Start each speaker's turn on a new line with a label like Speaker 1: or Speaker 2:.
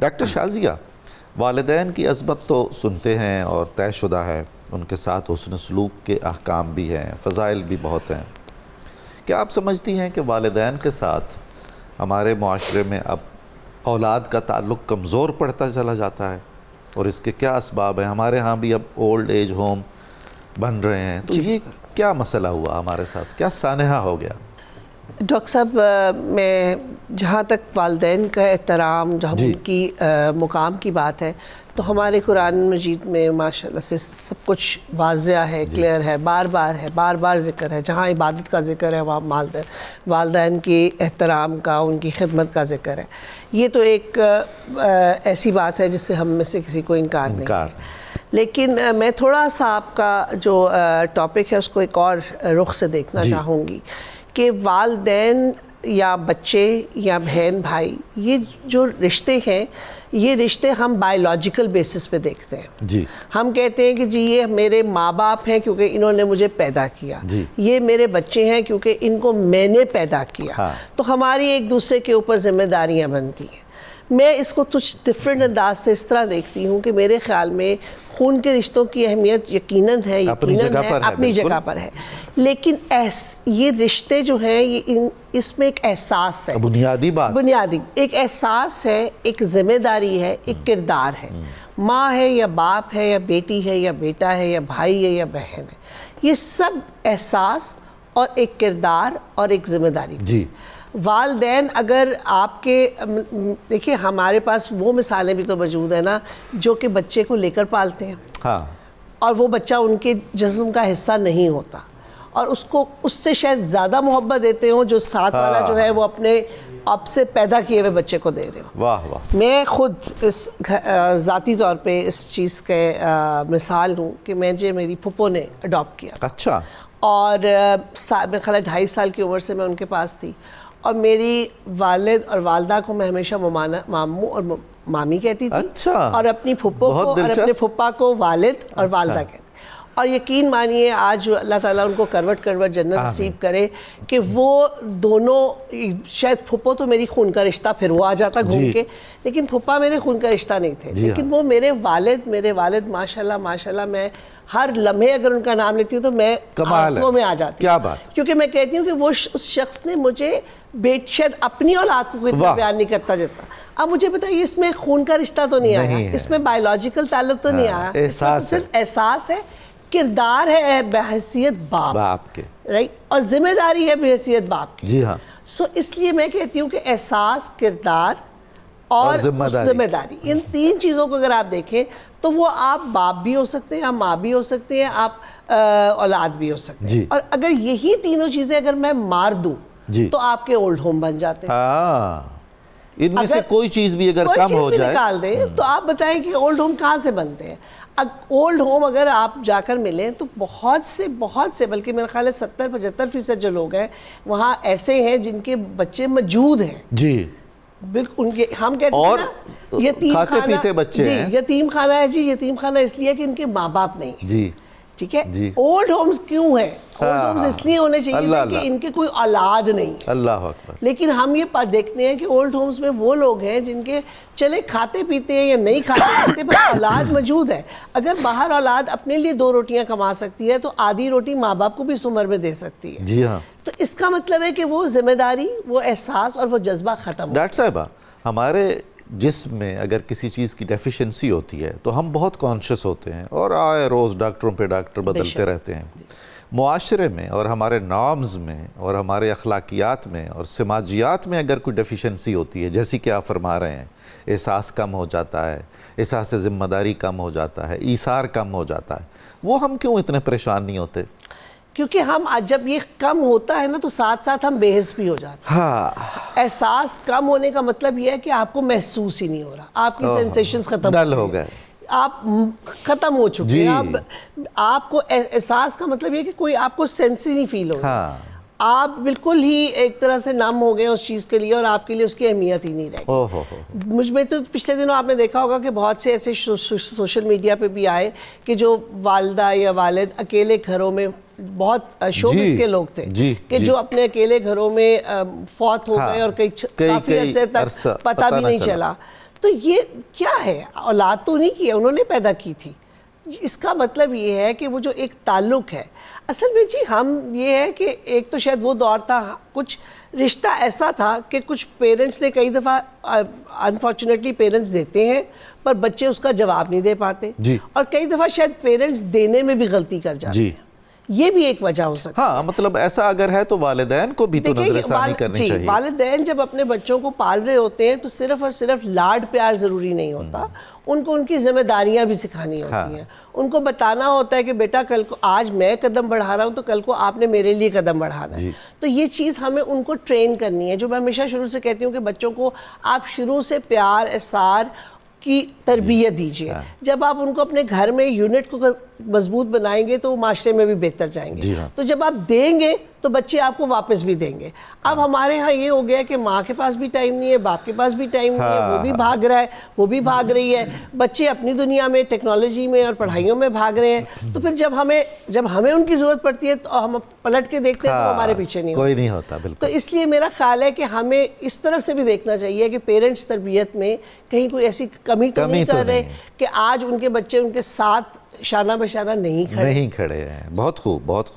Speaker 1: Doctor Shazia, والدین کی عظمت تو سنتے ہیں اور طے شدہ ہے، ان کے ساتھ حسن سلوک کے احکام بھی ہیں، فضائل بھی بہت ہیں. کیا آپ سمجھتی ہیں کہ والدین کے ساتھ ہمارے معاشرے میں اب اولاد کا تعلق کمزور پڑتا چلا جاتا ہے، اور اس کے کیا اسباب ہیں؟ ہمارے ہاں بھی اب اولڈ ایج ہوم بن رہے ہیں، تو یہ کیا مسئلہ ہوا ہمارے ساتھ، کیا سانحہ ہو گیا؟
Speaker 2: ڈاکٹر صاحب، میں جہاں تک والدین کا احترام، جہاں ان کی مقام کی بات ہے، تو ہمارے قرآن مجید میں ماشاءاللہ سے سب کچھ واضح ہے، کلیئر ہے، بار بار ذکر ہے. جہاں عبادت کا ذکر ہے وہاں والدین کی احترام کا، ان کی خدمت کا ذکر ہے. یہ تو ایک ایسی بات ہے جس سے ہم میں سے کسی کو انکار نہیں ہے. لیکن میں تھوڑا سا آپ کا جو ٹاپک ہے اس کو ایک اور رخ سے دیکھنا چاہوں گی کہ والدین یا بچے یا بہن بھائی، یہ جو رشتے ہیں، یہ رشتے ہم بائیولوجیکل بیسس پہ دیکھتے ہیں.
Speaker 1: جی،
Speaker 2: ہم کہتے ہیں کہ جی یہ میرے ماں باپ ہیں کیونکہ انہوں نے مجھے پیدا کیا، یہ میرے بچے ہیں کیونکہ ان کو میں نے پیدا کیا. تو ہماری ایک دوسرے کے اوپر ذمہ داریاں بنتی ہیں. میں اس کو کچھ ڈفرینٹ انداز سے اس طرح دیکھتی ہوں کہ میرے خیال میں خون کے رشتوں کی اہمیت یقیناً ہے، اپنی جگہ پر ہے، لیکن یہ رشتے جو ہیں اس میں ایک احساس ہے، بنیادی ایک احساس ہے، ایک ذمہ داری ہے، ایک کردار ہے. ماں ہے یا باپ ہے یا بیٹی ہے یا بیٹا ہے یا بھائی ہے یا بہن ہے، یہ سب احساس اور ایک کردار اور ایک ذمہ داری.
Speaker 1: جی،
Speaker 2: والدین اگر آپ کے دیکھیں، ہمارے پاس وہ مثالیں بھی تو موجود ہیں نا جو کہ بچے کو لے کر پالتے ہیں، اور وہ بچہ ان کے جسم کا حصہ نہیں ہوتا، اور اس سے شاید زیادہ محبت دیتے ہوں جو ساتھ والا جو ہے وہ اپنے آپ سے پیدا کیے ہوئے بچے کو دے رہے ہوں.
Speaker 1: واہ واہ. میرے
Speaker 2: خود اس ذاتی طور پہ اس چیز کے مثال ہوں کہ میری پھپھو نے اڈاپٹ کیا.
Speaker 1: اچھا.
Speaker 2: اور میرے خیال 2.5 سال کی عمر سے میں ان کے پاس تھی، اور میری والد اور والدہ کو میں ہمیشہ ماموں اور مامی کہتی تھی.
Speaker 1: اچھا.
Speaker 2: اور اپنی پھپھو کو اور اپنے پھپھا کو والد اور والدہ کہتی. اور یقین مانیے آج اللہ تعالیٰ ان کو کروٹ جنت نصیب کرے کہ وہ دونوں، شاید پھپھو تو میری خون کا رشتہ پھر وہ آ جاتا گھوم کے، لیکن پھپھا میرے خون کا رشتہ نہیں تھے. لیکن وہ میرے والد ماشاءاللہ میں ہر لمحے اگر ان کا نام لیتی ہوں تو میں آنسوؤں میں آ جاتی ہوں، کیونکہ میں کہتی ہوں کہ وہ اس شخص نے مجھے شاید اپنی اولاد کو اتنا بیان نہیں کرتا جتنا. اب مجھے بتائیے اس میں خون کا رشتہ تو نہیں آیا، اس میں بائیولوجیکل تعلق تو نہیں آیا، اس میں صرف احساس ہے، کردار ہے بحیثیت باپ کے، رائٹ، اور ذمہ داری ہے بحیثیت باپ کی.
Speaker 1: جی ہاں.
Speaker 2: سو اس لیے میں کہتی ہوں کہ احساس، کردار اور ذمہ داری، ان 3 چیزوں کو اگر آپ دیکھیں تو وہ آپ باپ بھی ہو سکتے ہیں، آپ ماں بھی ہو سکتے ہیں، آپ اولاد بھی ہو سکتے ہیں. اور اگر یہی تینوں چیزیں اگر میں مار دوں تو آپ کے اولڈ ہوم بن جاتے ہیں.
Speaker 1: ان میں سے کوئی چیز بھی اگر کم ہو جائے
Speaker 2: نکال دیں تو آپ بتائیں کہ اولڈ ہوم کہاں سے بنتے ہیں. اولڈ ہوم اگر آپ جا کر ملیں تو بہت سے بلکہ میرا خیال ہے 70-75% جو لوگ ہیں وہاں ایسے ہیں جن کے بچے موجود ہیں.
Speaker 1: جی
Speaker 2: بالکل. ہم کہتے ہیں نا یتیم خانہ، جی یتیم خانہ ہے. جی یتیم خانہ اس لیے کہ ان کے ماں باپ نہیں ہیں.
Speaker 1: جی
Speaker 2: ٹھیک ہے. اولڈ ہومز کیوں ہیں؟ اولڈ ہومز اس لیے ہونے چاہیے کہ ان کے کوئی اولاد نہیں ہے.
Speaker 1: اللہ اکبر.
Speaker 2: لیکن ہم یہ دیکھتے ہیں کہ اولڈ ہومز میں وہ لوگ ہیں جن کے چلے کھاتے پیتے ہیں یا نہیں کھاتے پیتے پر اولاد موجود ہے. اگر باہر اولاد اپنے لیے 2 روٹیاں کما سکتی ہے تو آدھی روٹی ماں باپ کو بھی اس عمر میں دے سکتی ہے.
Speaker 1: جی ہاں.
Speaker 2: تو اس کا مطلب ہے کہ وہ ذمہ داری، وہ احساس اور وہ جذبہ ختم ہو.
Speaker 1: ڈاکٹر صاحبہ، ہمارے جسم میں اگر کسی چیز کی ڈیفیشنسی ہوتی ہے تو ہم بہت کانشیس ہوتے ہیں اور آئے روز ڈاکٹروں پہ ڈاکٹر بدلتے رہتے ہیں. معاشرے میں اور ہمارے نارمز میں اور ہمارے اخلاقیات میں اور سماجیات میں اگر کوئی ڈیفیشنسی ہوتی ہے، جیسی کہ آپ فرما رہے ہیں، احساس کم ہو جاتا ہے، احساس ذمہ داری کم ہو جاتا ہے، ایثار کم ہو جاتا ہے، وہ ہم کیوں اتنے پریشان نہیں ہوتے؟
Speaker 2: کیونکہ ہم جب یہ کم ہوتا ہے نا تو ساتھ ساتھ ہم بے حس بھی ہو جاتے ہیں. احساس کم ہونے کا مطلب یہ ہے کہ آپ کو محسوس ہی نہیں ہو رہا، آپ کی سینسیشنز ختم
Speaker 1: ڈل ہو گئے،
Speaker 2: آپ ختم ہو چکے ہیں. آپ کو احساس کا مطلب یہ کہ کوئی آپ کو سینس ہی نہیں فیل ہو رہا، آپ بالکل ہی ایک طرح سے نم ہو گئے اس چیز کے لیے اور آپ کے لیے اس کی اہمیت ہی نہیں رہی. مجھ میں تو پچھلے دنوں آپ نے دیکھا ہوگا کہ بہت سے ایسے سوشل میڈیا پہ بھی آئے کہ جو والدہ یا والد اکیلے گھروں میں، بہت شوبز کے لوگ تھے کہ جو اپنے اکیلے گھروں میں فوت ہو گئے اور کافی عرصے تک پتہ بھی نہیں چلا. تو یہ کیا ہے؟ اولاد تو نہیں کی ہے، انہوں نے پیدا کی تھی. اس کا مطلب یہ ہے کہ وہ جو ایک تعلق ہے اصل میں جی ہم یہ ہے کہ ایک تو شاید وہ دور تھا، کچھ رشتہ ایسا تھا کہ کچھ پیرنٹس نے کئی دفعہ انفارچونیٹلی پیرنٹس دیتے ہیں پر بچے اس کا جواب نہیں دے پاتے، اور کئی دفعہ شاید پیرنٹس دینے میں بھی غلطی کر جاتے ہیں. یہ بھی ایک وجہ ہو سکتی ہے.
Speaker 1: ہاں مطلب ایسا اگر ہے تو والدین کو بھی تو نظر ثانی کرنی چاہیے.
Speaker 2: والدین جب اپنے بچوں کو پال رہے ہوتے ہیں تو صرف اور صرف لاڈ پیار ضروری نہیں ہوتا، ان کو ان کی ذمہ داریاں بھی سکھانی ہوتی ہیں. ان کو بتانا ہوتا ہے کہ بیٹا کل کو آج میں قدم بڑھا رہا ہوں تو کل کو آپ نے میرے لیے قدم بڑھانا ہے. تو یہ چیز ہمیں ان کو ٹرین کرنی ہے. جو میں ہمیشہ شروع سے کہتی ہوں کہ بچوں کو آپ شروع سے پیار احسار کی تربیت دیجیے. جب آپ ان کو اپنے گھر میں یونٹ کو مضبوط بنائیں گے تو وہ معاشرے میں بھی بہتر جائیں گے. تو جب آپ دیں گے تو بچے آپ کو واپس بھی دیں گے. اب ہمارے ہاں یہ ہو گیا کہ ماں کے پاس بھی ٹائم نہیں ہے، باپ کے پاس بھی ٹائم نہیں ہے، وہ بھی بھاگ رہا ہے، وہ بھی بھاگ رہی ہے، بچے اپنی دنیا میں ٹیکنالوجی میں اور پڑھائیوں میں بھاگ رہے ہیں. تو پھر جب ہمیں ان کی ضرورت پڑتی ہے تو ہم پلٹ کے دیکھتے ہیں تو ہمارے پیچھے نہیں
Speaker 1: کوئی نہیں ہوتا.
Speaker 2: تو اس لیے میرا خیال ہے کہ ہمیں اس طرف سے بھی دیکھنا چاہیے کہ پیرنٹس تربیت میں کہیں کوئی ایسی کمی تو نہیں کر رہے کہ آج ان کے بچے ان کے ساتھ شانہ بشانہ نہیں کھڑے
Speaker 1: ہیں. بہت خوب، بہت خوب.